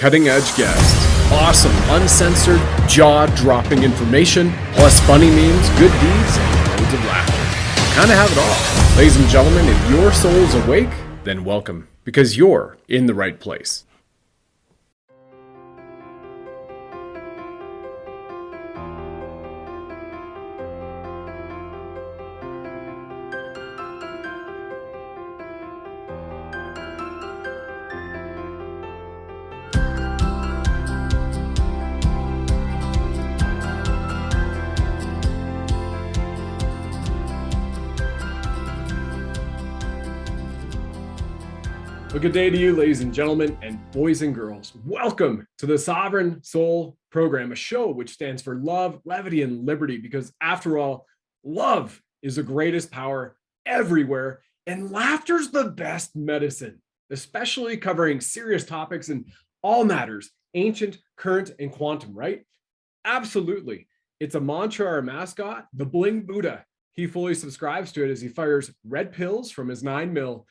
cutting edge guests, awesome, uncensored, jaw-dropping information, plus funny memes, good deeds, and loads of laughter. Kind of have it all. Ladies and gentlemen, if your soul's awake, then welcome, because you're in the right place. Well, good day to you, ladies and gentlemen, and boys and girls. Welcome to the Sovereign Soul Program, a show which stands for love, levity, and liberty, because after all, love is the greatest power everywhere, and laughter's the best medicine, especially covering serious topics in all matters, ancient, current, and quantum, right? Absolutely. It's a mantra, our mascot, the Bling'd Buddha. He fully subscribes to it as he fires red pills from his 9mm.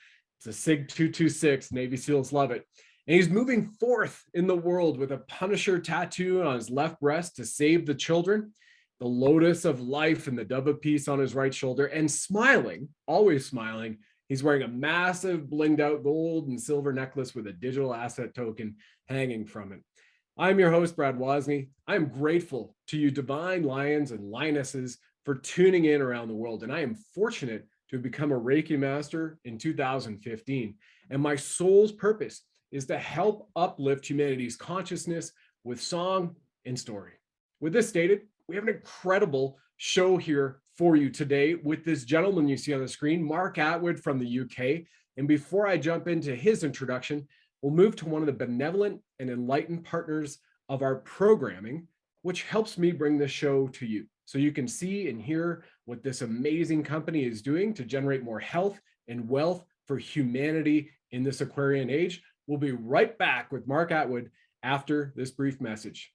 It's a SIG 226, Navy SEALs love it. And he's moving forth in the world with a Punisher tattoo on his left breast to save the children, the lotus of life and the dove of peace on his right shoulder, and smiling, always smiling. He's wearing a massive blinged out gold and silver necklace with a digital asset token hanging from it. I'm your host, Brad Wozni. I'm grateful to you divine lions and lionesses for tuning in around the world. And I am fortunate to become a Reiki master in 2015. And my soul's purpose is to help uplift humanity's consciousness with song and story. With this stated, we have an incredible show here for you today with this gentleman you see on the screen, Mark Attwood from the UK. And before I jump into his introduction, we'll move to one of the benevolent and enlightened partners of our programming, which helps me bring this show to you, so you can see and hear what this amazing company is doing to generate more health and wealth for humanity in this Aquarian age. We'll be right back with Mark Attwood after this brief message.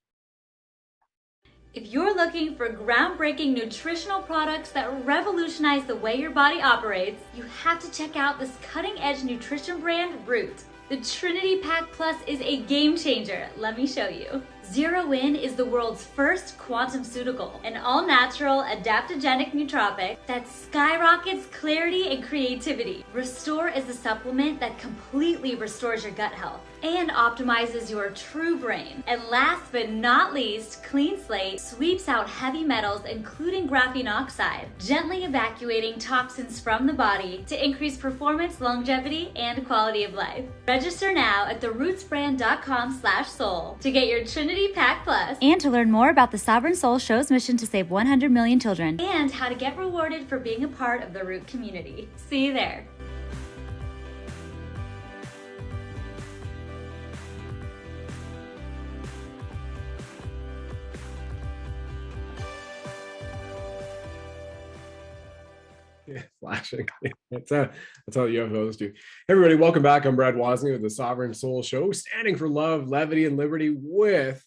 If you're looking for groundbreaking nutritional products that revolutionize the way your body operates, you have to check out this cutting-edge nutrition brand, Root. The Trinity Pack Plus is a game changer. Let me show you. Zero In is the world's first quantumceutical, an all-natural adaptogenic nootropic that skyrockets clarity and creativity. Restore is the supplement that completely restores your gut health and optimizes your true brain. And last but not least, Clean Slate sweeps out heavy metals, including graphene oxide, gently evacuating toxins from the body to increase performance, longevity, and quality of life. Register now at therootsbrand.com/soul to get your Trinity Pack Plus, and to learn more about the Sovereign Soul Show's mission to save 100 million children, and how to get rewarded for being a part of the Root community. See you there. Yeah, flashing. That's how UFOs do. Hey everybody, welcome back. I'm Brad Wozni with the Sovereign Soul Show, standing for love, levity, and liberty with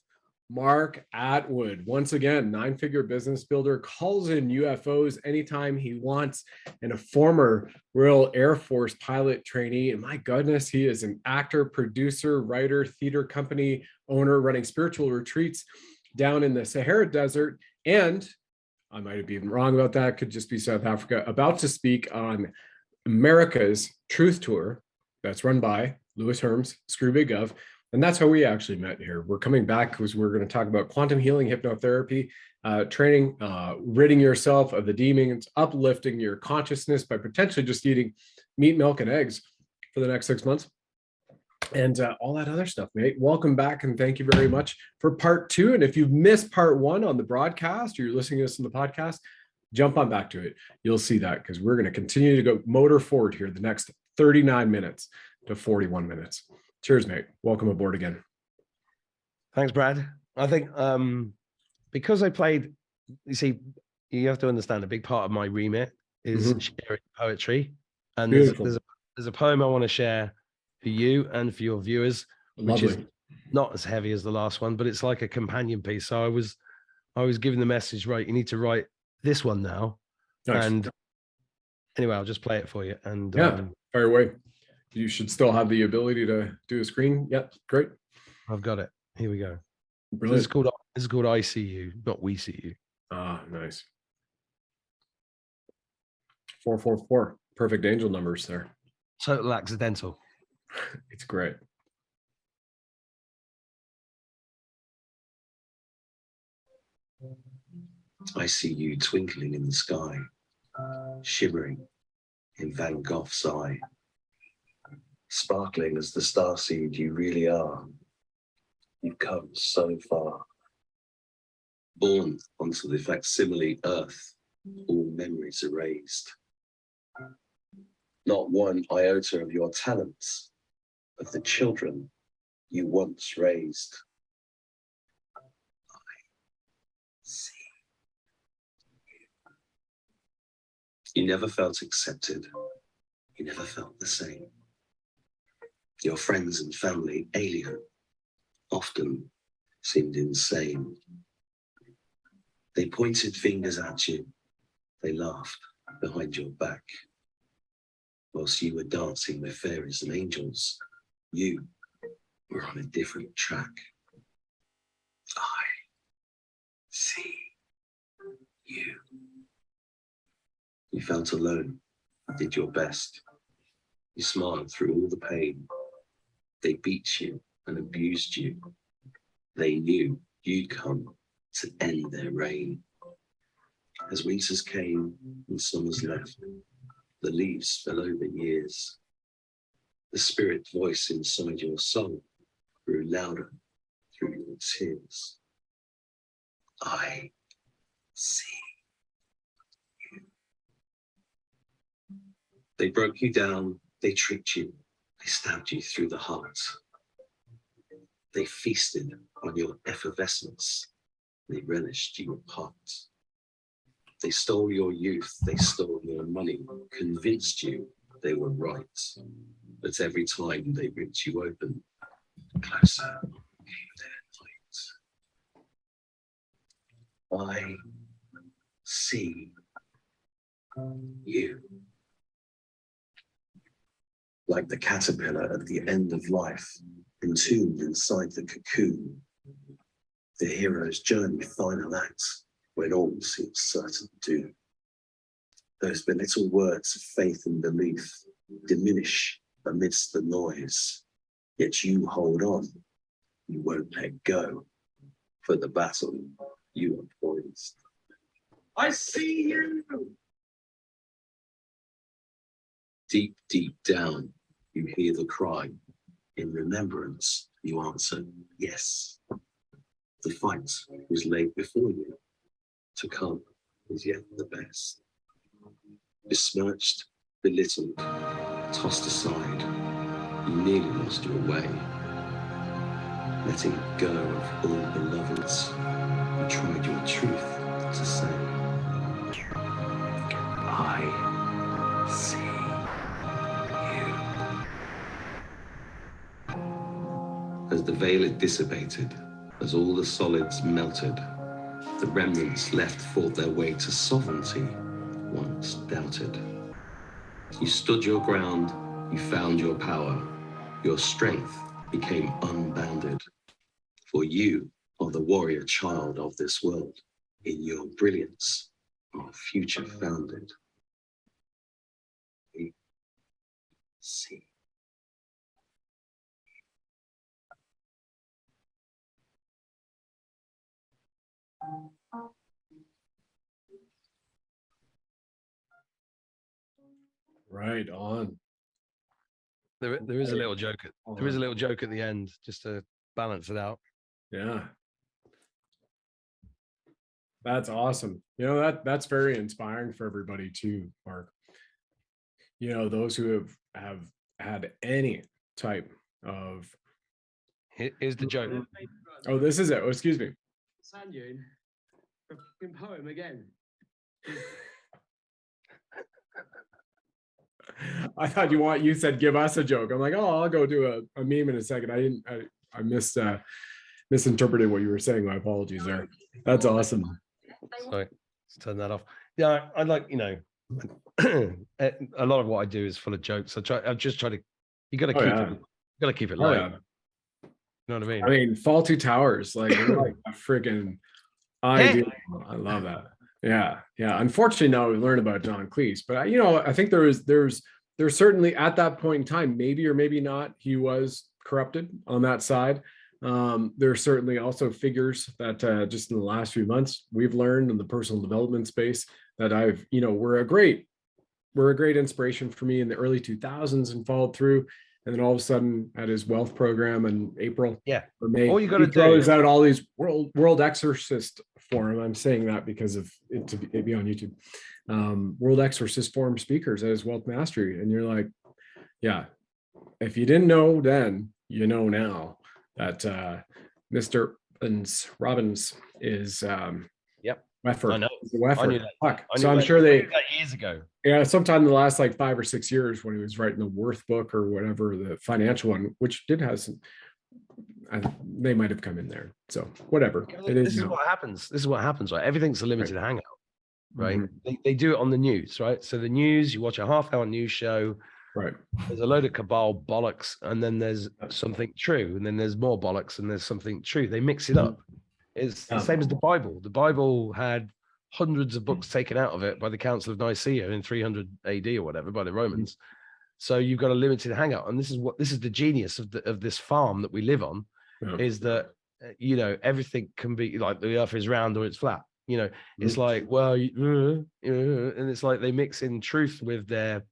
Mark Attwood. Once again, 9-figure business builder, calls in UFOs anytime he wants, and a former Royal Air Force pilot trainee. And my goodness, he is an actor, producer, writer, theater company owner, running spiritual retreats down in the Sahara Desert. And I might be wrong about that, could just be South Africa, about to speak on America's Truth Tour that's run by Lewis Herms, Screw Big Gov. And that's how we actually met here. We're coming back because we're going to talk about quantum healing, hypnotherapy, training, ridding yourself of the demons, uplifting your consciousness by potentially just eating meat, milk, and eggs for the next 6 months. And all that other stuff, mate. Welcome back, and thank you very much for part 2. And if you've missed part 1 on the broadcast, or you're listening to this on the podcast, jump on back to it. You'll see that, because we're going to continue to go motor forward here the next 39 minutes to 41 minutes. Cheers, mate. Welcome aboard again. Thanks, Brad. I think because I played, you see, you have to understand a big part of my remit is sharing poetry. And there's a poem I want to share for you and for your viewers, which is not as heavy as the last one, but it's like a companion piece. So I was given the message, right, you need to write this one now. Nice. And anyway, I'll just play it for you. And fire away. You should still have the ability to do a screen. Yep, great. I've got it. Here we go. Brilliant. This is called I See You, not We See You. Ah, nice. 444. Perfect angel numbers there. Total accidental. It's great. I see you twinkling in the sky, shimmering in Van Gogh's eye, sparkling as the starseed you really are. You've come so far, born onto the facsimile earth, all memories erased. Not one iota of your talents, of the children you once raised. I see you. You never felt accepted. You never felt the same. Your friends and family alien, often seemed insane. They pointed fingers at you. They laughed behind your back. Whilst you were dancing with fairies and angels, you were on a different track. I see you. You felt alone, did your best. You smiled through all the pain. They beat you and abused you. They knew you'd come to end their reign. As winters came and summers left, the leaves fell over years. The spirit voice inside your soul grew louder through your tears. I see you. They broke you down, they tricked you, they stabbed you through the heart. They feasted on your effervescence, they relished you apart. They stole your youth, they stole your money, convinced you they were right. But every time they ripped you open, closer came their light. I see you. Like the caterpillar at the end of life, entombed inside the cocoon. The hero's journey final act, when all seems certain doom. Those belittled words of faith and belief diminish amidst the noise, yet you hold on, you won't let go, for the battle you are poised. I see you! Deep, deep down, you hear the cry. In remembrance, you answer, yes. The fight was laid before you. To come is yet the best. Besmirched, belittled, tossed aside, you nearly lost your way. Letting go of all beloveds, you tried your truth to say. I see you. As the veil had dissipated, as all the solids melted, the remnants left fought their way to sovereignty, once doubted. You stood your ground, you found your power, your strength became unbounded. For you are the warrior child of this world. In your brilliance, our future founded. We see. Right on. There is a little joke. There is a little joke at the end, just to balance it out. Yeah. That's awesome. You know, that's very inspiring for everybody too, Mark. You know, those who have had any type of Here's the joke. Oh, this is it. Oh, excuse me. Sand dune. A fucking poem again. I thought you said give us a joke. I'm like, oh, I'll go do a meme in a second. I misinterpreted what you were saying. My apologies there. That's awesome. Sorry, let's turn that off. Yeah, I like, you know, a lot of what I do is full of jokes. I've just tried to, you got to keep it light. Oh, yeah. You know what I mean? I mean, Faulty Towers, like, like a freaking ideal. I love that. Yeah, yeah. Unfortunately, now we learned about John Cleese, but I think there's certainly at that point in time, maybe or maybe not, he was corrupted on that side. There's certainly also figures that just in the last few months we've learned in the personal development space that were a great inspiration for me in the early 2000s and followed through. And then all of a sudden at his wealth program in April or May, all you got to he do throws out all these world exorcist forum. I'm saying that because of it to be on YouTube. World exorcist forum speakers at his wealth mastery. And you're like, yeah, if you didn't know then, you know now that Mr. Robbins is Weffer. I know. Weffer. I knew that. So I'm sure they years ago. Yeah, sometime in the last like 5 or 6 years when he was writing the Worth book or whatever, the financial one, which did have some, they might have come in there. So whatever. This is what happens, right? Everything's a limited hangout, right? They do it on the news, right? So the news, you watch a half-hour news show, right? There's a load of cabal bollocks, and then there's something true, and then there's more bollocks, and there's something true. They mix it up. It's the same as the Bible. The Bible had hundreds of books taken out of it by the Council of Nicaea in 300 AD or whatever by the Romans. So you've got a limited hangout, and this is the genius of this farm that we live on, is that everything can be like the earth is round or it's flat. It's like, well, and it's like they mix in truth with their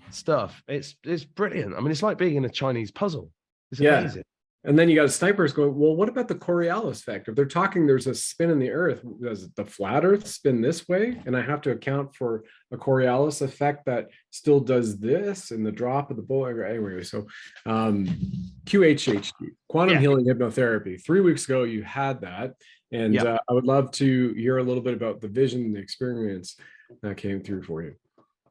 stuff. It's brilliant. I mean, it's like being in a Chinese puzzle. It's amazing. And then you got snipers going, well, what about the Coriolis effect? If they're talking, there's a spin in the earth. Does the flat earth spin this way? And I have to account for a Coriolis effect that still does this and the drop of the bow. Anyway, so QHHT, quantum healing hypnotherapy. 3 weeks ago, you had that. And I would love to hear a little bit about the vision, the experience that came through for you.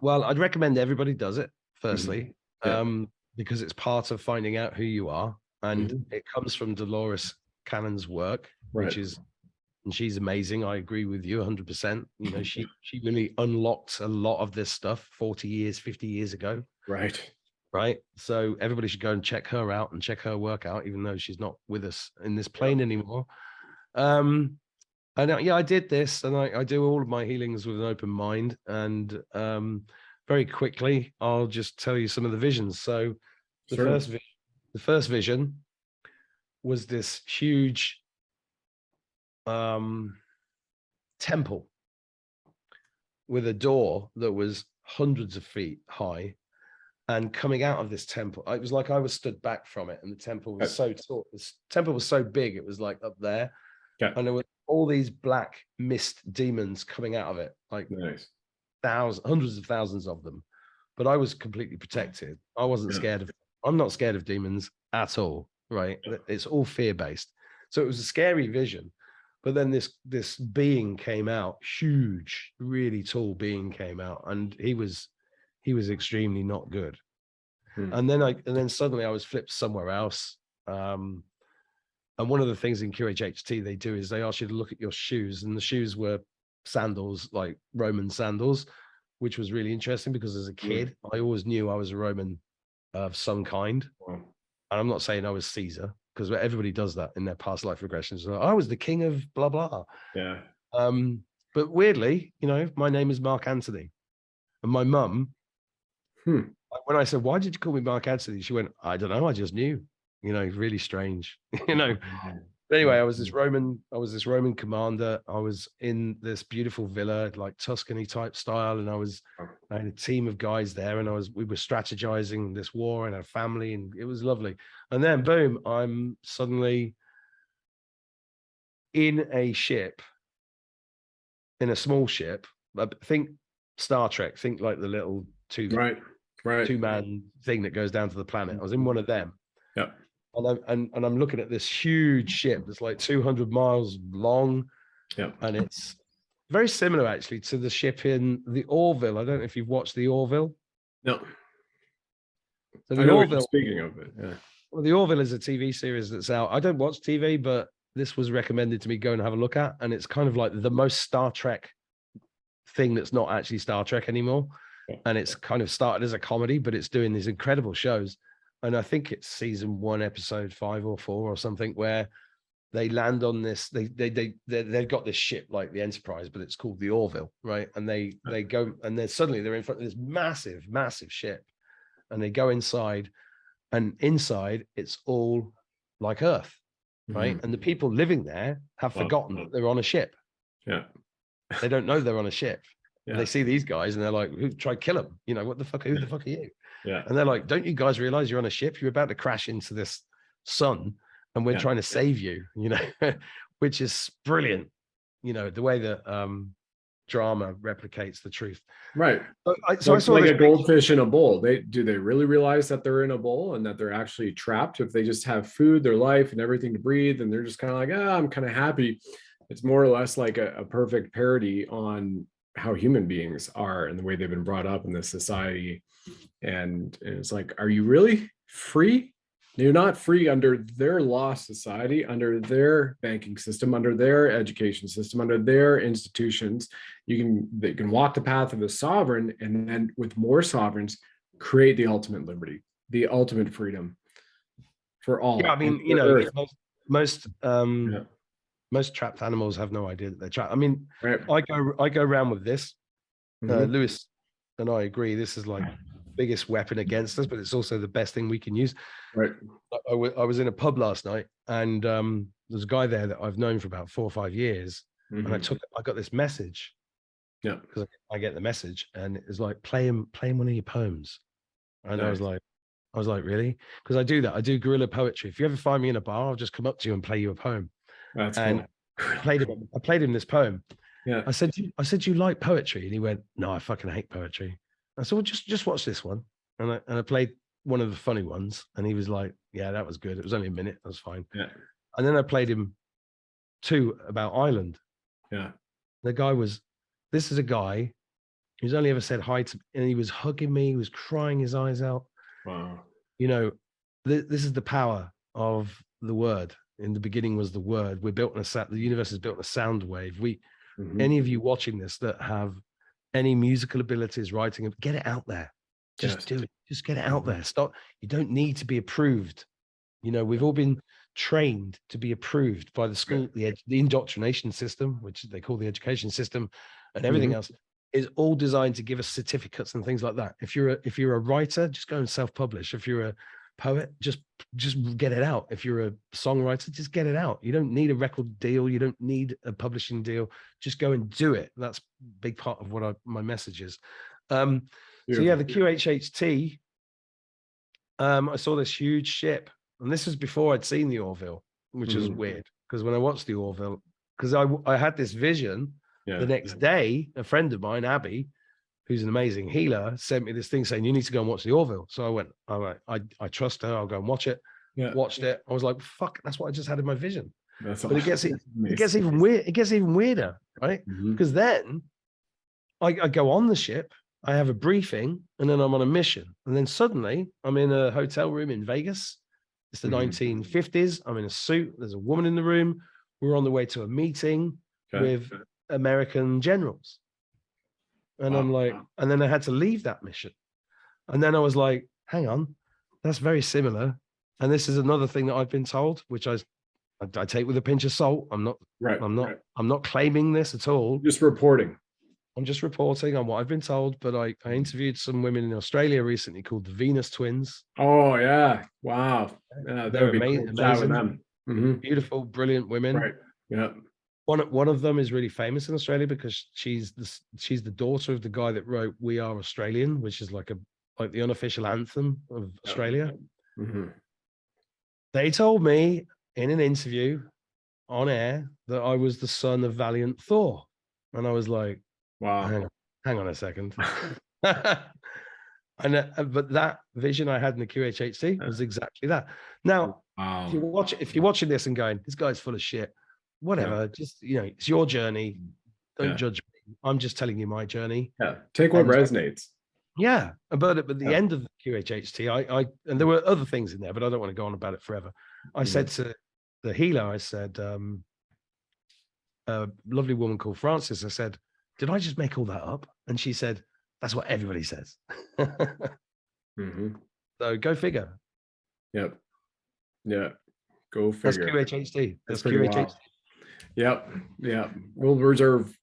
Well, I'd recommend everybody does it, firstly, because it's part of finding out who you are. And it comes from Dolores Cannon's work, and she's amazing. I agree with you 100%. She really unlocked a lot of this stuff 40 years, 50 years ago. Right. So everybody should go and check her out and check her work out, even though she's not with us in this plane anymore. And I did this, and I do all of my healings with an open mind. And very quickly, I'll just tell you some of the visions. So the first vision was this huge temple with a door that was hundreds of feet high, and coming out of this temple, it was like I was stood back from it, and the temple was so tall. This temple was so big, it was like up there, and there were all these black mist demons coming out of it, like hundreds of thousands of them. But I was completely protected. I wasn't scared of. I'm not scared of demons at all, right? It's all fear-based. So it was a scary vision. But then this being came out, huge, really tall being came out, and he was extremely not good. And then suddenly I was flipped somewhere else. And one of the things in QHHT they do is they ask you to look at your shoes, and the shoes were sandals, like Roman sandals, which was really interesting because as a kid, I always knew I was a Roman of some kind. And I'm not saying I was Caesar, because everybody does that in their past life regressions. So I was the king of blah blah. But weirdly, my name is Mark Antony, and my mum, when I said, why did you call me Mark Antony, she went, I don't know, I just knew. Really strange. But anyway, I was this Roman commander. I was in this beautiful villa, like Tuscany type style, and I had a team of guys there, and we were strategizing this war and our family, and it was lovely. And then boom, I'm suddenly in a ship, in a small ship. Think Star Trek, think like the little two-man thing that goes down to the planet. I was in one of them. And I'm looking at this huge ship that's like 200 miles long. And it's very similar actually to the ship in the Orville. I don't know if you've watched the Orville. No. So I know what you're speaking of it. Well, the Orville is a TV series that's out. I don't watch TV, but this was recommended to me, go and have a look at. And it's kind of like the most Star Trek thing that's not actually Star Trek anymore. And it's kind of started as a comedy, but it's doing these incredible shows. and I think it's season 1, episode 5 or 4 or something, where they land on this. They've got this ship like the Enterprise, but it's called the Orville, right? And they go, and then suddenly they're in front of this massive ship, and they go inside, and inside it's all like Earth, right? And the people living there have forgotten that they're on a ship. Yeah, they don't know they're on a ship. yeah. They see these guys and they're like, try kill them. You know, what the fuck? Who the fuck are you? Yeah. And they're like, don't you guys realize you're on a ship? You're about to crash into this sun, and we're trying to save you, you know, which is brilliant. You know, the way that drama replicates the truth. Right. So I saw like this a goldfish in a bowl. Do they really realize that they're in a bowl and that they're actually trapped? If they just have food, their life, and everything to breathe, and they're just kind of like, I'm kind of happy. It's more or less like a perfect parody on how human beings are and the way they've been brought up in this society. And it's like, are you really free? You're not free under their law society, under their banking system, under their education system, under their institutions. They can walk the path of a sovereign, and then with more sovereigns, create the ultimate liberty, the ultimate freedom for all. Yeah, I mean, you know, most trapped animals have no idea that they're trapped. I mean, right. I go around with this. Lewis and I agree. This is like biggest weapon against us, but it's also the best thing we can use. Right. I was in a pub last night, and there's a guy there that I've known for about 4 or 5 years, and I got this message. Yeah, because I get the message, and it's like, play him one of your poems, and nice. I was like, really? Because I do that. I do guerrilla poetry. If you ever find me in a bar, I'll just come up to you and play you a poem. That's and cool. I played him this poem. Yeah. I said, you like poetry? And he went, no, I fucking hate poetry. I said, well, just watch this one. And I played one of the funny ones, and he was like, yeah, that was good. It was only a minute. That was fine. Yeah. And then I played him 2 about Ireland. Yeah. This is a guy who's only ever said hi to me, and he was hugging me. He was crying his eyes out. Wow. You know, this is the power of the word. In the beginning was the word. We're built on the universe is built on a sound wave. Any of you watching this that have any musical abilities, writing, get it out there. Just do it. Just get it out there. Stop. You don't need to be approved. You know, we've all been trained to be approved by the school, the indoctrination system, which they call the education system, and everything else is all designed to give us certificates and things like that. If you're a writer, just go and self-publish. If you're a poet, just get it out. If you're a songwriter, just get it out. You don't need a record deal. You don't need a publishing deal. Just go and do it. That's a big part of what my message is. So yeah, the QHHT, I saw this huge ship, and this was before I'd seen the Orville, which is weird, because when I watched the Orville, because I had this vision the next day, a friend of mine, Abby, who's an amazing healer, sent me this thing saying, you need to go and watch the Orville. So I went, all right, I trust her. I'll go and watch it. Yeah. Watched it. I was like, fuck, that's what I just had in my vision. That's but awesome. It gets even weird. It gets even weirder, right? Because then I go on the ship, I have a briefing, and then I'm on a mission. And then suddenly I'm in a hotel room in Vegas. It's the 1950s. I'm in a suit. There's a woman in the room. We're on the way to a meeting with American generals. And I'm like, and then I had to leave that mission. And then I was like, hang on, that's very similar. And this is another thing that I've been told, which I take with a pinch of salt. I'm not claiming this at all. Just reporting. I'm just reporting on what I've been told. But I interviewed some women in Australia recently called the Venus Twins. Oh yeah. Wow. Yeah, they're amazing. With them. Beautiful, brilliant women. Right. Yeah. One of them is really famous in Australia because she's the daughter of the guy that wrote "We Are Australian," which is like the unofficial anthem of Australia. They told me in an interview on air that I was the son of Valiant Thor, and I was like, "Wow, hang on a second." And but that vision I had in the QHHT was exactly that. Now, if you're watching this and going, "This guy's full of shit," whatever, just, you know, it's your journey. Don't judge me. I'm just telling you my journey. Yeah, take what resonates. Yeah, but at the end of the QHHT, I and there were other things in there, but I don't want to go on about it forever. I said to the healer, I said, a lovely woman called Frances, I said, did I just make all that up? And she said, that's what everybody says. So go figure. Yep. Yeah. Go That's figure. QHHD. That's That's pretty QHHD. wild. Yep. Yeah. We'll reserve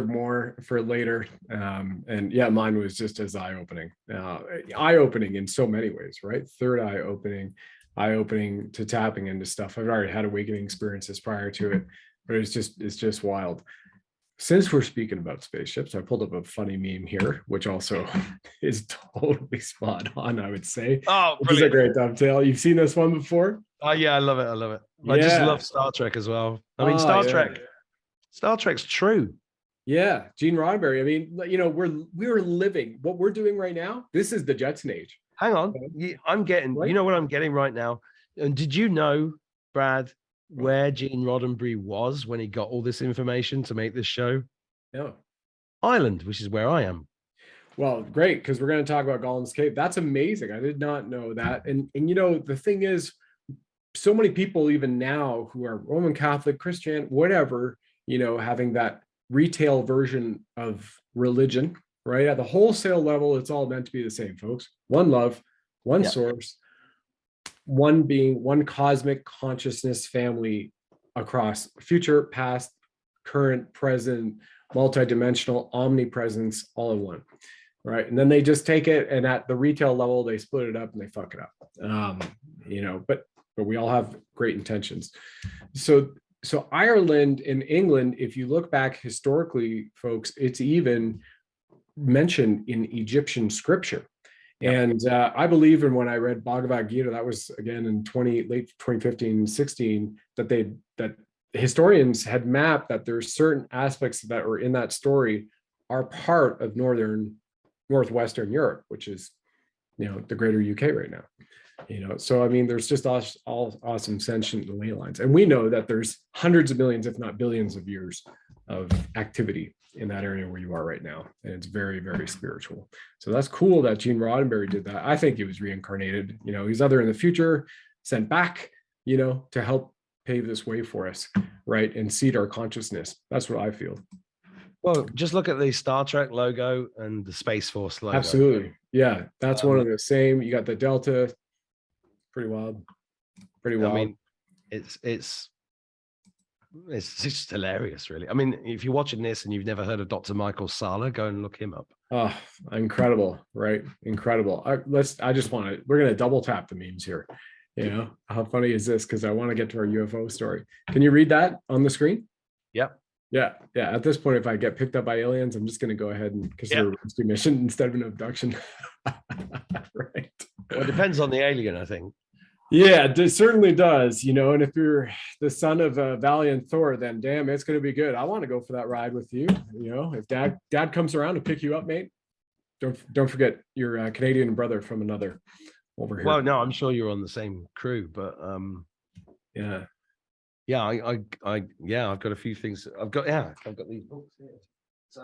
more for later. And yeah, mine was just as eye-opening. Eye-opening in so many ways, right? Third eye-opening to tapping into stuff. I've already had awakening experiences prior to it, but it's just wild. Since we're speaking about spaceships, I pulled up a funny meme here, which also is totally spot on, I would say. Oh, This is a brilliant. great dovetail. You've seen this one before? Oh yeah, I love it. I love it. I just Yeah. love Star Trek as well. I mean, Oh, Star yeah. Trek's true. Yeah, Gene Roddenberry. I mean, you know, we're living what we're doing right now. This is the Jetson age. Hang on. I'm getting, Right? you know what I'm getting right now? And did you know, Brad, where Gene Roddenberry was when he got all this information to make this show? No. Ireland, which is where I am. Well, great, because we're going to talk about Gollum's Cave. That's amazing. I did not know that. And you know, the thing is, so many people even now who are Roman Catholic, Christian, whatever, you know, having that retail version of religion, right? At the wholesale level, it's all meant to be the same, folks. One love, one source, one being, one cosmic consciousness family across future, past, current, present, multidimensional omnipresence, all in one, right? And then they just take it, and at the retail level, they split it up and they fuck it up. You know, but we all have great intentions. So Ireland and England, if you look back historically, folks, it's even mentioned in Egyptian scripture. And I believe in, when I read Bhagavad Gita, that was again in late 2015, 16, that historians had mapped that there's certain aspects that were in that story are part of northwestern Europe, which is, you know, the greater UK right now. You know, so I mean, there's just all awesome sentient ley lines, and we know that there's hundreds of millions, if not billions, of years of activity in that area where you are right now, and it's very, very spiritual. So that's cool that Gene Roddenberry did that. I think he was reincarnated. You know, he's either in the future, sent back, you know, to help pave this way for us, right, and seed our consciousness. That's what I feel. Well, just look at the Star Trek logo and the Space Force logo. Absolutely, yeah, that's one of the same. You got the Delta. Pretty wild. Pretty wild. I mean, it's just hilarious, really. I mean, if you're watching this and you've never heard of Dr. Michael Sala, go and look him up. Oh, incredible, right? Incredible. We're gonna double tap the memes here. You know, how funny is this? Because I want to get to our UFO story. Can you read that on the screen? Yep. Yeah. At this point, if I get picked up by aliens, I'm just gonna go ahead and consider a rescue mission instead of an abduction. Right. Well, it depends on the alien, I think. Yeah, it certainly does, you know, and if you're the son of a Valiant Thor, then damn, it's going to be good. I want to go for that ride with you. You know, if dad comes around to pick you up, mate, don't forget your Canadian brother from another over here. Well, no, I'm sure you're on the same crew, but I've got a few things. I've got these books here. So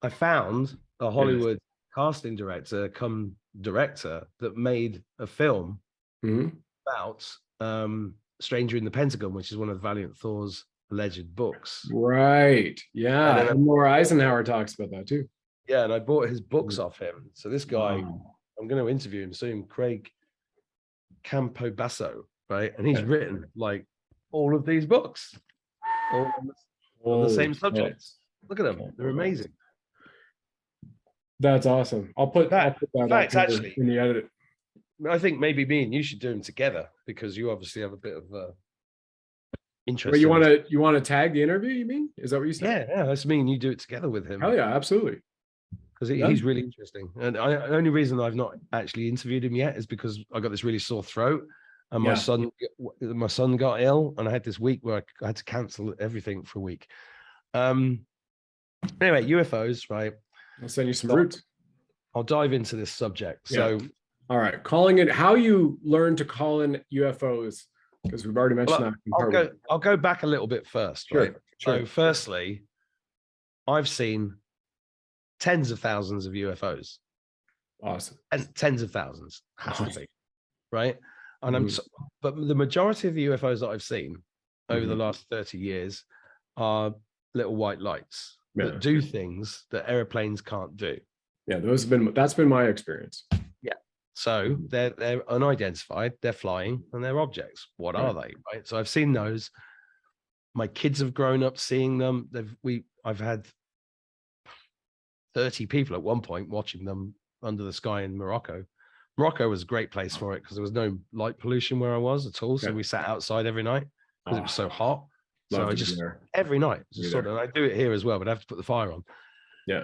I found a Hollywood casting director come director that made a film about Stranger in the Pentagon, which is one of Valiant Thor's alleged books. Right. Yeah. And Laura Eisenhower talks about that too. Yeah, and I bought his books off him. So this guy, I'm going to interview him soon, Craig Campobasso, right? And he's written like all of these books on the same subjects. Look at them. They're amazing. That's awesome. I'll put that actually in the edit. I think maybe me and you should do them together because you obviously have a bit of interest. Well, you want to tag the interview? You mean? Is that what you said? Yeah, that's me and you do it together with him. Hell yeah, absolutely. Because he's really interesting. And the only reason I've not actually interviewed him yet is because I got this really sore throat, and my son got ill, and I had this week where I had to cancel everything for a week. Anyway, UFOs, right? I'll send you some roots. I'll dive into this subject. So, all right, calling it. How you learn to call in UFOs? Because we've already mentioned that. I'll go back a little bit first, right? Sure. So, firstly, I've seen tens of thousands of UFOs. Awesome. And tens of thousands, has to be, right? And but the majority of the UFOs that I've seen over the last 30 years are little white lights that do things that airplanes can't do. Yeah, that's been my experience. Yeah. So they're unidentified, they're flying, and they're objects. What are they, right? So I've seen those. My kids have grown up seeing them. I've had 30 people at one point watching them under the sky in Morocco. Morocco was a great place for it because there was no light pollution where I was at all. So we sat outside every night because it was so hot. So I just every night just sort of, I do it here as well, but I have to put the fire on. Yeah.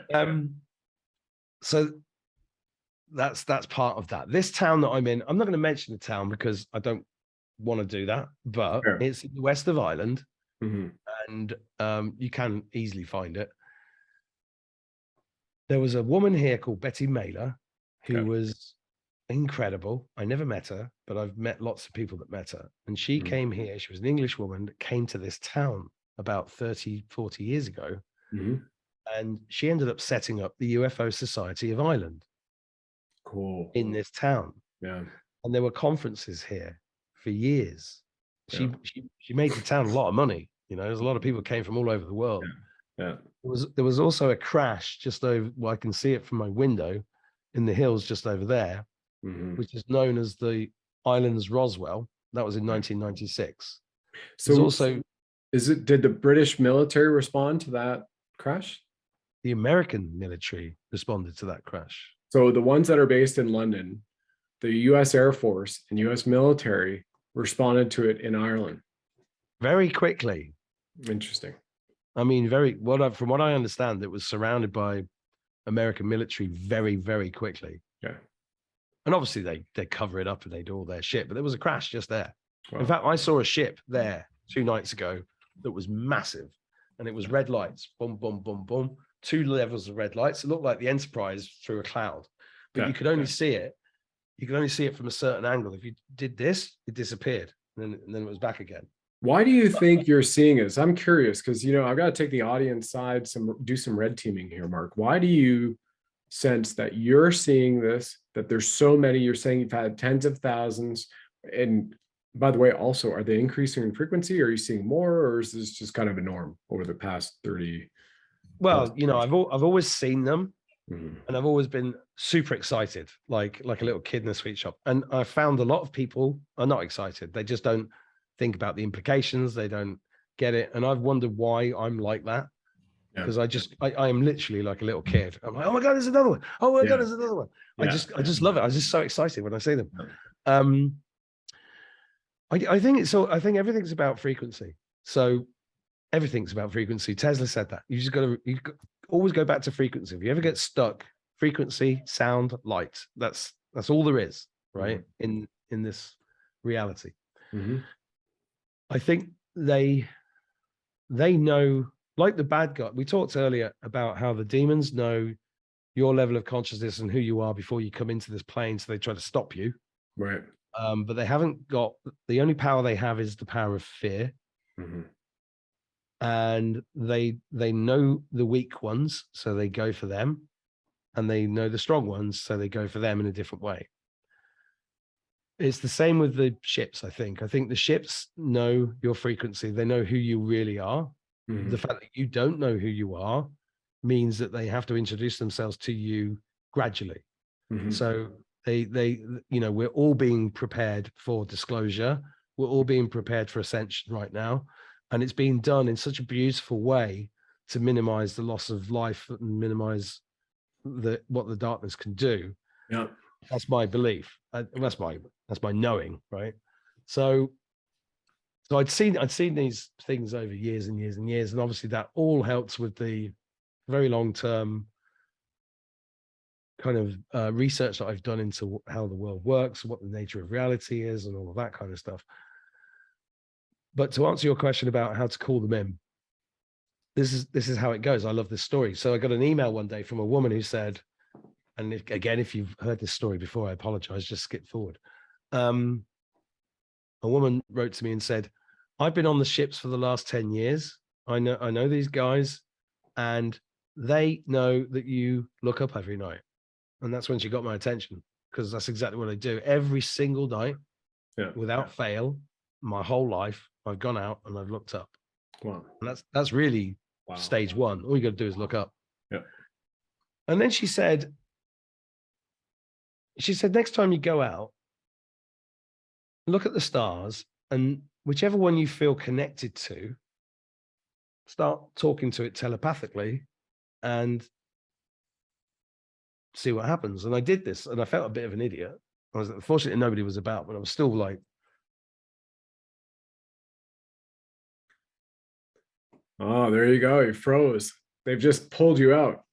So that's part of that. This town that I'm in, I'm not going to mention the town because I don't want to do that, but it's in the west of Ireland, and you can easily find it. There was a woman here called Betty Mailer who was incredible. I never met her, but I've met lots of people that met her. And she came here. She was an English woman that came to this town about 30, 40 years ago. And she ended up setting up the UFO Society of Ireland. Cool. In this town. Yeah. And there were conferences here for years. She made the town a lot of money. You know, there's a lot of people came from all over the world. Yeah. There was also a crash just over, well, I can see it from my window in the hills just over there, which is known as the Islands Roswell. That was in 1996. So also, did the British military respond to that crash? The American military responded to that crash. So the ones that are based in London, the US Air Force and US military responded to it in Ireland. Very quickly. Interesting. I mean, from what I understand, it was surrounded by American military very, very quickly. Yeah. And obviously they cover it up and they do all their shit, but there was a crash just there. Wow. In fact, I saw a ship there 2 nights ago that was massive, and it was red lights, boom, boom, boom, boom, 2 levels of red lights. It looked like the Enterprise through a cloud, but you could only see it. You could only see it from a certain angle. If you did this, it disappeared, and then it was back again. Why do you think you're seeing this? I'm curious because, you know, I've got to take the audience side, do some red teaming here, Mark. Why do you sense that you're seeing this, that there's so many? You're saying you've had tens of thousands. And by the way, also, are they increasing in frequency? Are you seeing more, or is this just kind of a norm over the past 30? Well, you know, I've always seen them, and I've always been super excited, like a little kid in a sweet shop. And I found a lot of people are not excited. They just don't think about the implications. They don't get it. And I've wondered why I'm like that. Because I am literally like a little kid. I'm like, oh my God, there's another one. Oh my God, there's another one. I just love it. I'm just so excited when I see them. I think everything's about frequency. So everything's about frequency. Tesla said that. You always go back to frequency. If you ever get stuck, frequency, sound, light. That's all there is, right? In this reality. I think they know, like the bad guy. We talked earlier about how the demons know your level of consciousness and who you are before you come into this plane, so they try to stop you. Right. But they haven't got, the only power they have is the power of fear. And they know the weak ones, so they go for them, and they know the strong ones, so they go for them in a different way. It's the same with the ships, I think. I think the ships know your frequency. They know who you really are. The fact that you don't know who you are means that they have to introduce themselves to you gradually. So they, you know, we're all being prepared for disclosure. We're all being prepared for ascension right now. And it's being done in such a beautiful way to minimize the loss of life and minimize what the darkness can do. Yeah. That's my belief. That's my knowing, right? So I'd seen these things over years and years and years, and obviously that all helps with the very long-term kind of research that I've done into how the world works, what the nature of reality is, and all of that kind of stuff. But to answer your question about how to call them in, this is how it goes. I love this story. So I got an email one day from a woman who said, and if you've heard this story before, I apologize, just skip forward. A woman wrote to me and said, I've been on the ships for the last 10 years. I know these guys, and they know that you look up every night. And that's when she got my attention, because that's exactly what I do. Every single night, without fail, my whole life, I've gone out and I've looked up. Wow. And that's really stage one. All you got to do is look up. Yeah. And then she said, she said, next time you go out, look at the stars, and whichever one you feel connected to, start talking to it telepathically and see what happens. And I did this, and I felt a bit of an idiot. Fortunately, nobody was about, but I was still like, oh, there you go. You froze. They've just pulled you out.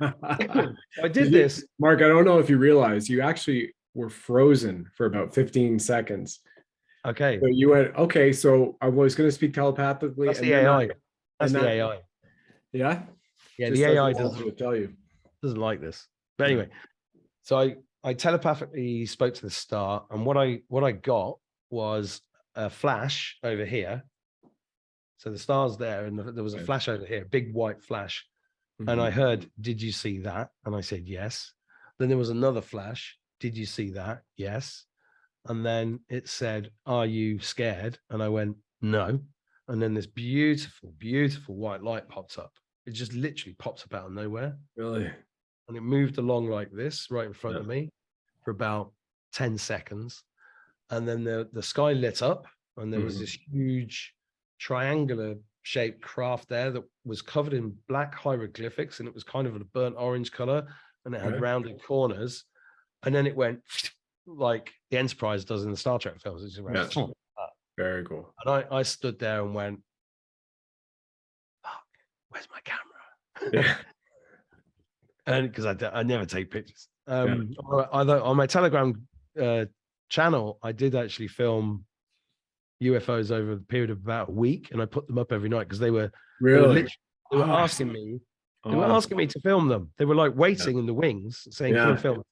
I did this. Mark, I don't know if you realize you actually were frozen for about 15 seconds. Okay. So you went, okay, so I was going to speak telepathically. That's the AI. That's the AI. Yeah? Yeah, Just the AI doesn't tell you. Doesn't like this. But anyway, so I telepathically spoke to the star, and what I got was a flash over here. So the star's there, and there was a flash over here, a big white flash. And I heard, did you see that? And I said, yes. Then there was another flash. Did you see that? Yes. And then it said, are you scared? And I went, no. And then this beautiful, beautiful white light popped up. It just literally popped up out of nowhere. Really? And it moved along like this right in front of me for about 10 seconds. And then the sky lit up, and there was this huge triangular shaped craft there that was covered in black hieroglyphics, and it was kind of a burnt orange color, and it had rounded corners. And then it went like the Enterprise does in the Star Trek films. It just went, very cool. And I stood there and went, fuck, where's my camera? Yeah. And because I never take pictures. Although on my Telegram channel, I did actually film UFOs over the period of about a week, and I put them up every night because they were asking me. They were asking me to film them. They were like waiting in the wings, saying, "Come and film."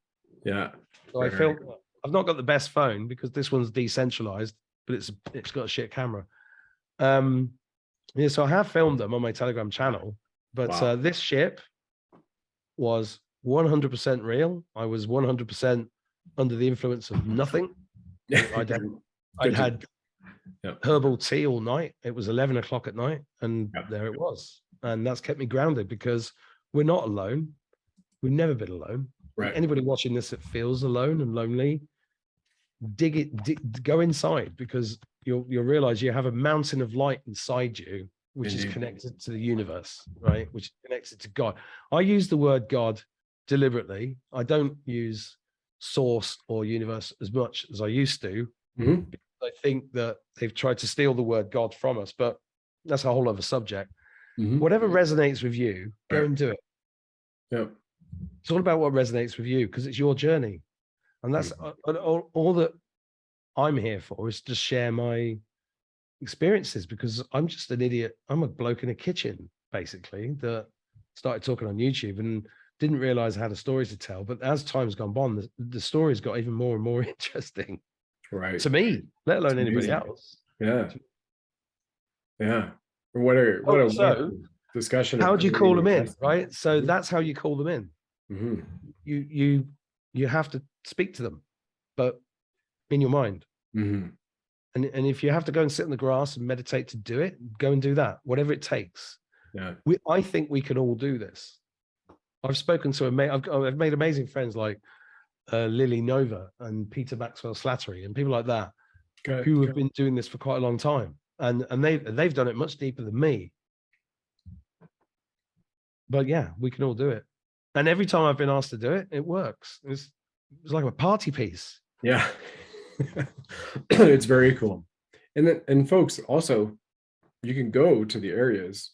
Yeah. So I filmed. I've not got the best phone because this one's decentralized, but it's got a shit camera. Yeah, so I have filmed them on my Telegram channel, but this ship was 100% real. I was 100% under the influence of nothing. I'd had herbal tea all night. It was 11 o'clock at night, and there it was. And that's kept me grounded because we're not alone. We've never been alone. Right. Anybody watching this that feels alone and lonely, go inside, because you'll realize you have a mountain of light inside you, which is connected to the universe, right? Which is connected to God. I use the word God deliberately. I don't use source or universe as much as I used to. I think that they've tried to steal the word God from us, but that's a whole other subject. Whatever resonates with you, go and do it. Yep. It's all about what resonates with you, because it's your journey. And that's all that I'm here for, is to share my experiences, because I'm just an idiot. I'm a bloke in a kitchen, basically, that started talking on YouTube and didn't realize I had a story to tell. But as time's gone on, the stories got even more and more interesting. Right. To me, let alone anybody else. Yeah. Yeah. What a discussion. How do you call them in? Right. So that's how you call them in. You have to speak to them, but in your mind. And if you have to go and sit in the grass and meditate to do it, go and do that, whatever it takes. Yeah. I think we can all do this. I've spoken to I've made amazing friends like Lily Nova and Peter Maxwell Slattery and people like that, who have been doing this for quite a long time, and they've done it much deeper than me. But yeah, we can all do it. And every time I've been asked to do it, it works. It's like a party piece. Yeah. It's very cool. And folks, also, you can go to the areas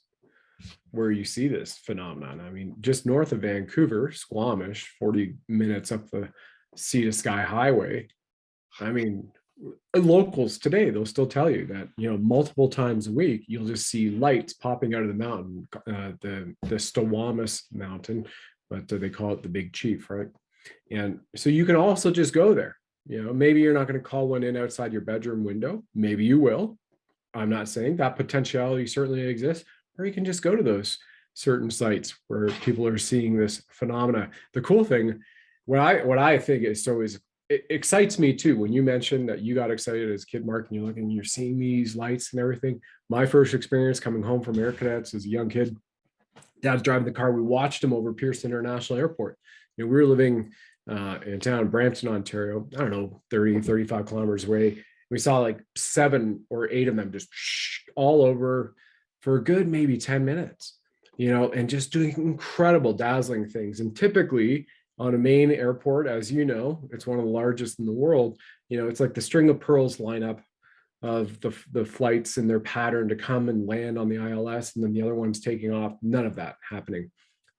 where you see this phenomenon. I mean, just north of Vancouver, Squamish, 40 minutes up the Sea to Sky Highway. I mean, locals today, they'll still tell you that, multiple times a week, you'll just see lights popping out of the mountain, the Stowamus Mountain, but they call it the Big Chief, right? And so you can also just go there. Maybe you're not going to call one in outside your bedroom window. Maybe you will. I'm not saying that potentiality certainly exists. Or you can just go to those certain sites where people are seeing this phenomena. The cool thing, what I think is it excites me too. When you mentioned that you got excited as a kid, Mark, and you're seeing these lights and everything. My first experience coming home from Air Cadets as a young kid, Dad's driving the car. We watched him over Pearson International Airport. We were living in town in Brampton, Ontario, I don't know, 30, 35 kilometers away. We saw like 7 or 8 of them just all over for a good maybe 10 minutes, and just doing incredible, dazzling things. And typically on a main airport, as you know, it's one of the largest in the world. It's like the string of pearls lineup of the flights in their pattern to come and land on the ILS, and then the other one's taking off. None of that happening,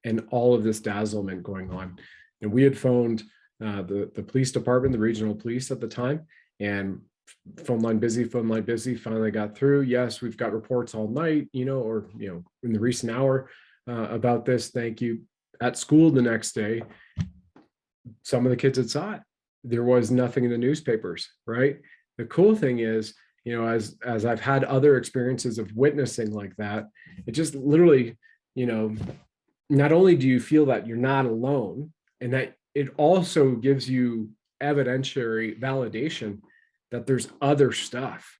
and all of this dazzlement going on. And we had phoned the police department, the regional police at the time, and phone line busy, finally got through. Yes, we've got reports all night, or in the recent hour about this. Thank you. At school the next day, some of the kids had saw it. There was nothing in the newspapers, right? The cool thing is, as I've had other experiences of witnessing like that, it just literally, not only do you feel that you're not alone, and that it also gives you evidentiary validation that there's other stuff,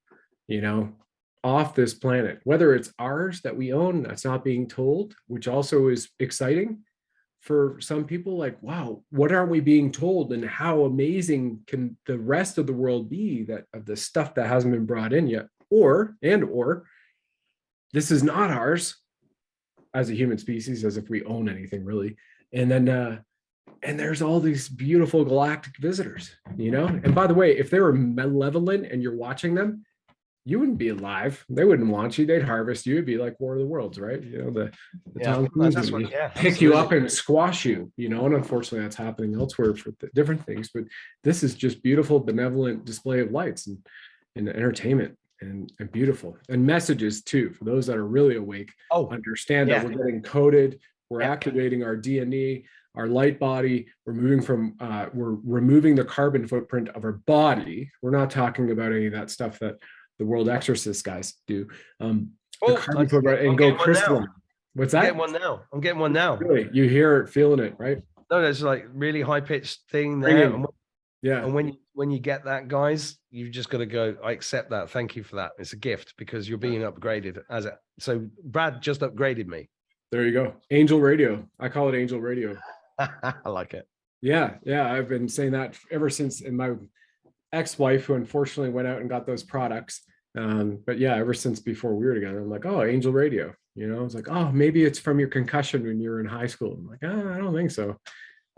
off this planet, whether it's ours that we own that's not being told, which also is exciting for some people. Like, wow, what aren't we being told, and how amazing can the rest of the world be that of the stuff that hasn't been brought in yet, or this is not ours as a human species, as if we own anything really. And then and there's all these beautiful galactic visitors, and by the way, if they were malevolent and you're watching them, you wouldn't be alive. They wouldn't want you. They'd harvest you. It'd be like War of the Worlds, right? The Tom Cruise would pick you up and squash you, and unfortunately that's happening elsewhere for different things. But this is just beautiful, benevolent display of lights and entertainment and beautiful. And messages too, for those that are really awake, understand that we're getting coded, we're activating our DNA, our light body, we're removing the carbon footprint of our body. We're not talking about any of that stuff that the World Exorcist guys do. And go crystalline. What's that? I'm getting one now. Really? You hear it, feeling it, right? No, there's like really high pitched thing there. And when you get that, guys, you've just got to go, I accept that. Thank you for that. It's a gift because you're being upgraded so Brad just upgraded me. There you go. Angel radio. I call it angel radio. I like it. Yeah. I've been saying that ever since, and my ex-wife, who unfortunately went out and got those products. But yeah, ever since before we were together, I'm like, oh, angel radio. I was like, oh, maybe it's from your concussion when you were in high school. I'm like, I don't think so.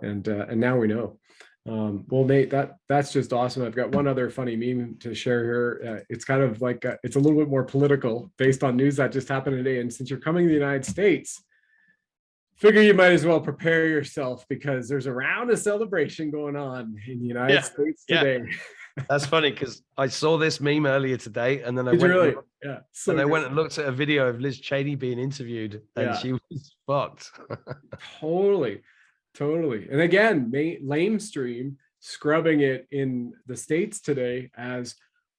And now we know. Well, Nate, that's just awesome. I've got one other funny meme to share here. It's kind of like it's a little bit more political based on news that just happened today. And since you're coming to the United States, figure you might as well prepare yourself, because there's a round of celebration going on in the United States today. That's funny because I saw this meme earlier today, and then I went and looked at a video of Liz Cheney being interviewed, and she was fucked. Totally. And again, lamestream scrubbing it in the States today as,